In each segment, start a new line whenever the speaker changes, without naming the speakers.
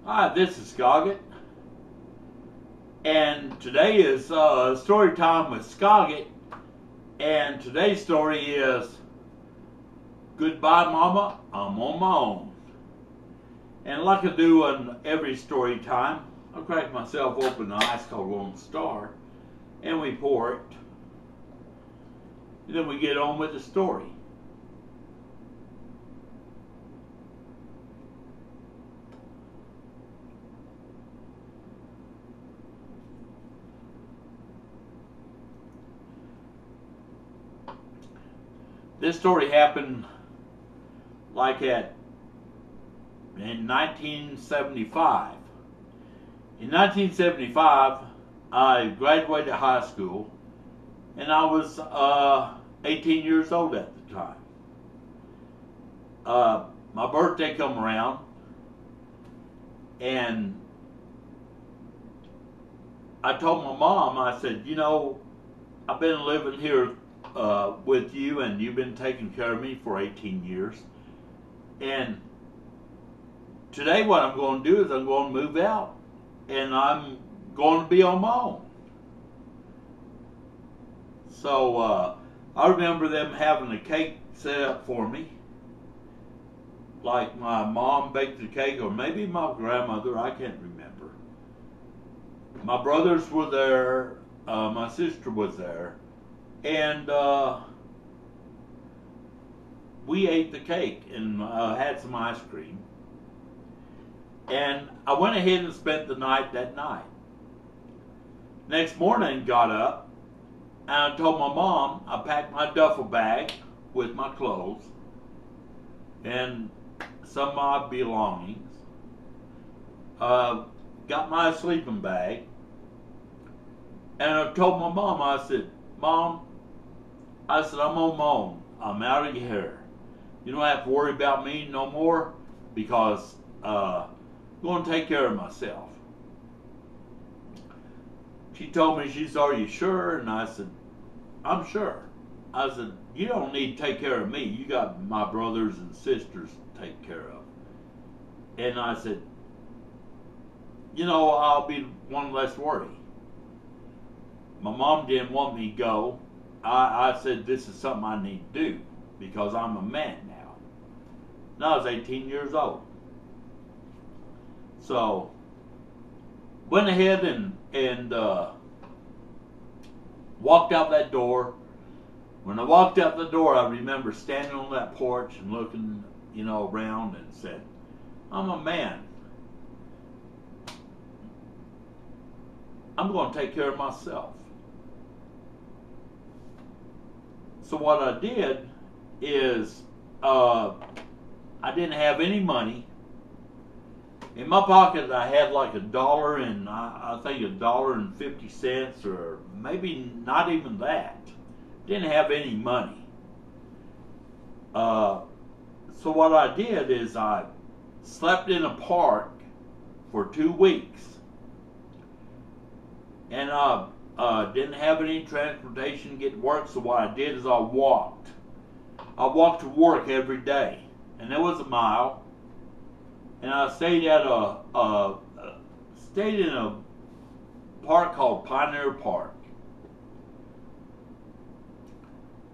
Hi, this is Skoggit, and today is story time with Skoggit, and today's story is Goodbye Mama, I'm on my own. And like I do on every story time, I crack myself open an ice cold Lone Star, and we pour it, and then we get on with the story. This story happened like in 1975. In 1975, I graduated high school, and I was 18 years old at the time. My birthday come around, and I told my mom, I said, you know, I've been living here with you, and you've been taking care of me for 18 years. And today what I'm going to do is I'm going to move out, and I'm going to be on my own. So I remember them having a cake set up for me. Like my mom baked the cake, or maybe my grandmother, I can't remember. My brothers were there, my sister was there. And we ate the cake and had some ice cream. And I went ahead and spent the night that night. Next morning, got up, and I told my mom I packed my duffel bag with my clothes and some of my belongings. Got my sleeping bag, and I told my mom, I said, Mom, I said, I'm on my own. I'm out of your hair. You don't have to worry about me no more, because I'm going to take care of myself. She told me, she said, are you sure? And I said, I'm sure. I said, you don't need to take care of me. You got my brothers and sisters to take care of. And I said, you know, I'll be one less worry. My mom didn't want me to go. I said, this is something I need to do, because I'm a man now. And I was 18 years old. So, went ahead and walked out that door. When I walked out the door, I remember standing on that porch and looking, you know, around, and said, I'm a man. I'm going to take care of myself. So what I did is, I didn't have any money. In my pocket, I had like $1 and I think $1.50, or maybe not even that. Didn't have any money. So what I did is I slept in a park for 2 weeks, and I didn't have any transportation to get to work. So what I did is I walked. I walked to work every day, and it was a mile. And I stayed at stayed in a park called Pioneer Park.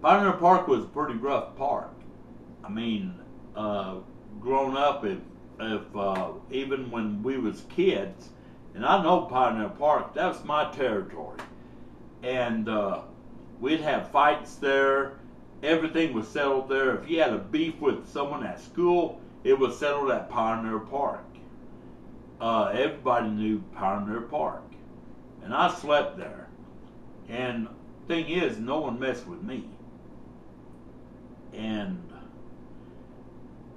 Pioneer Park was a pretty rough park. I mean, growing up, if even when we was kids, and I know Pioneer Park, that's my territory. And we'd have fights there. Everything was settled there. If you had a beef with someone at school, it was settled at Pioneer Park. Everybody knew Pioneer Park. And I slept there. And the thing is, no one messed with me. And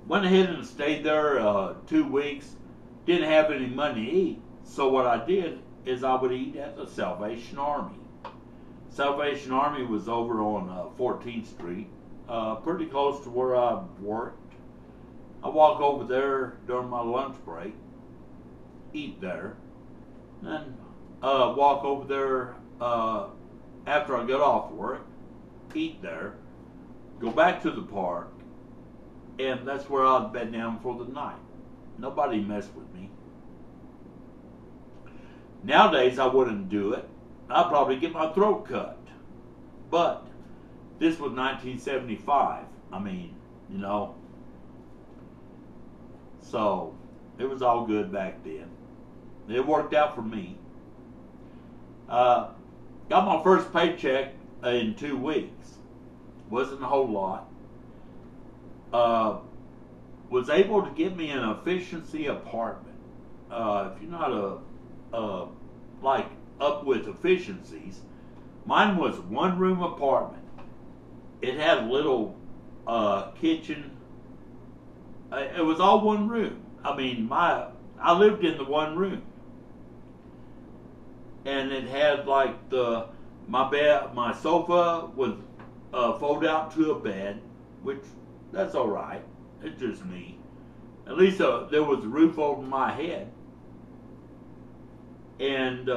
went ahead and stayed there 2 weeks. Didn't have any money to eat. So what I did is I would eat at the Salvation Army. Salvation Army was over on 14th Street, pretty close to where I worked. I walk over there during my lunch break, eat there, and walk over there after I get off work, eat there, go back to the park, and that's where I'd bed down for the night. Nobody messed with me. Nowadays, I wouldn't do it. I'd probably get my throat cut. But this was 1975. I mean, you know. So, it was all good back then. It worked out for me. Got my first paycheck in 2 weeks. Wasn't a whole lot. Was able to get me an efficiency apartment. If you're not like up with efficiencies, mine was 1-room apartment. It had a little kitchen. It was all 1 room. I mean, I lived in the 1 room, and it had like my bed, my sofa would fold out to a bed, which that's all right. It's just me. At least there was a roof over my head, and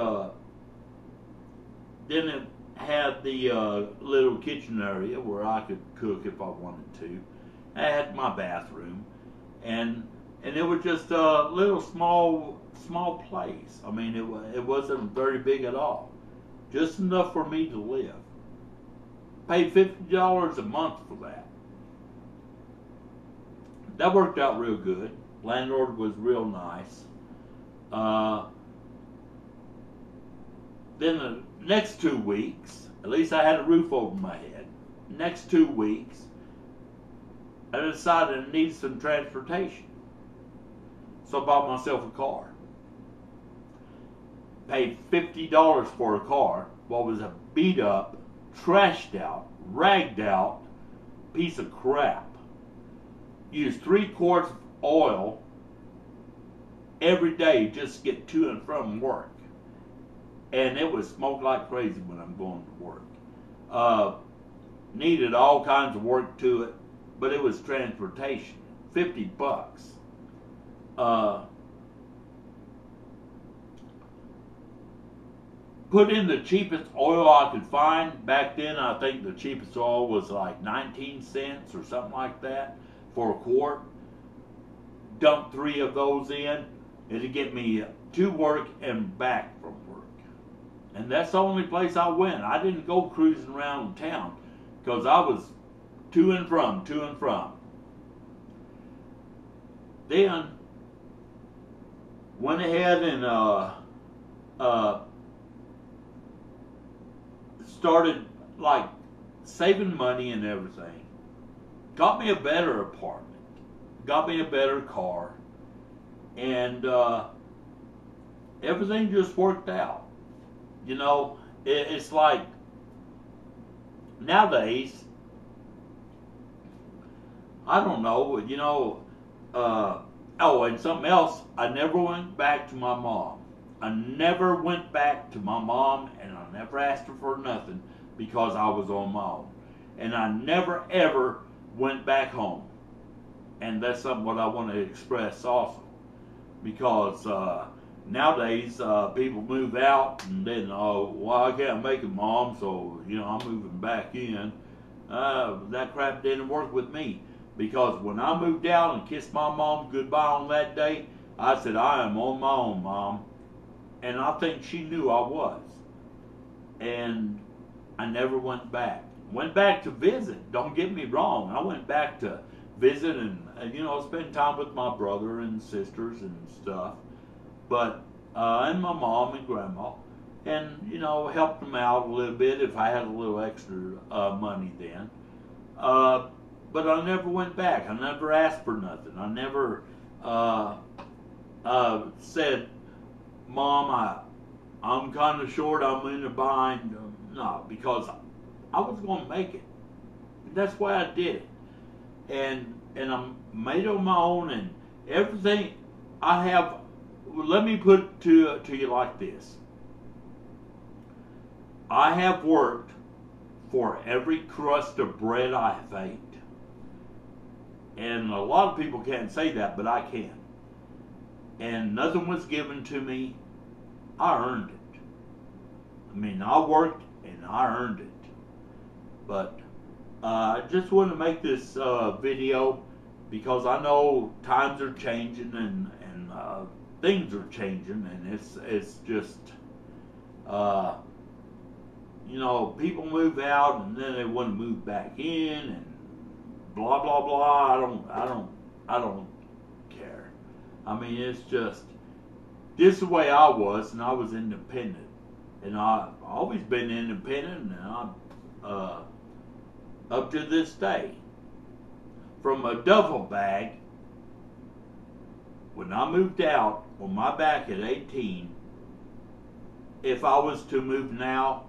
then it had the little kitchen area where I could cook if I wanted to. I had my bathroom, and it was just a little small place. I mean, it wasn't very big at all, just enough for me to live. Paid $50 a month for that. That worked out real good. Landlord was real nice. Then the next 2 weeks, at least I had a roof over my head. Next 2 weeks, I decided I needed some transportation. So I bought myself a car. Paid $50 for a car. What was a beat up, trashed out, ragged out piece of crap. Used 3 quarts of oil every day just to get to and from work. And it would smoke like crazy when I'm going to work. Needed all kinds of work to it, but it was transportation. $50. Put in the cheapest oil I could find. Back then, I think the cheapest oil was like 19 cents or something like that for a quart. Dump 3 of those in. It'd get me to work and back from work. And that's the only place I went. I didn't go cruising around town because I was to and from. Then went ahead and started like saving money and everything. Got me a better apartment. Got me a better car. And everything just worked out. You know, it's like nowadays, I don't know, you know, oh, and something else, I never went back to my mom. I never went back to my mom, and I never asked her for nothing because I was on my own. And I never, ever went back home. And that's something what I want to express also. Because nowadays, people move out and then, oh, well, I can't make it, Mom, so, you know, I'm moving back in. That crap didn't work with me. Because when I moved out and kissed my mom goodbye on that day, I said, I am on my own, Mom. And I think she knew I was. And I never went back. Went back to visit, don't get me wrong. I went back to visit and you know, spend time with my brother and sisters and stuff. But, and my mom and grandma. And, you know, helped them out a little bit if I had a little extra money then. But I never went back. I never asked for nothing. I never said, Mom, I'm kind of short, I'm in a bind. No, because I was going to make it. That's why I did it. And I made it on my own, and everything I have, let me put it to you like this. I have worked for every crust of bread I have ate. And a lot of people can't say that, but I can. And nothing was given to me. I earned it. I mean, I worked and I earned it. But I just wanted to make this video because I know times are changing and things are changing, and it's just Uh, you know, people move out and then they want to move back in and blah blah blah. I don't care. I mean, it's just this is the way I was, and I was independent, and I've always been independent, and I'm up to this day. From a duffel bag, when I moved out on my back at 18, if I was to move now,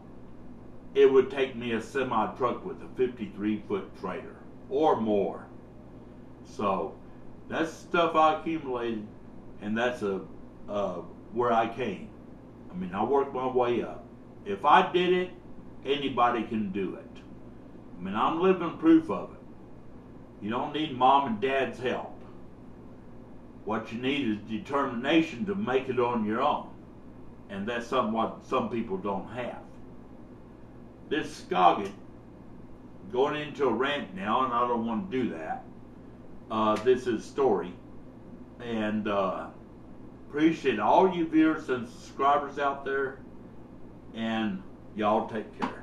it would take me a semi truck with a 53-foot trailer or more. So that's stuff I accumulated, and that's where I came. I mean, I worked my way up. If I did it, anybody can do it. I mean, I'm living proof of it. You don't need mom and dad's help. What you need is determination to make it on your own. And that's somewhat some people don't have. This Skoggit, going into a rant now, and I don't want to do that. This is story. And appreciate all you viewers and subscribers out there. And y'all take care.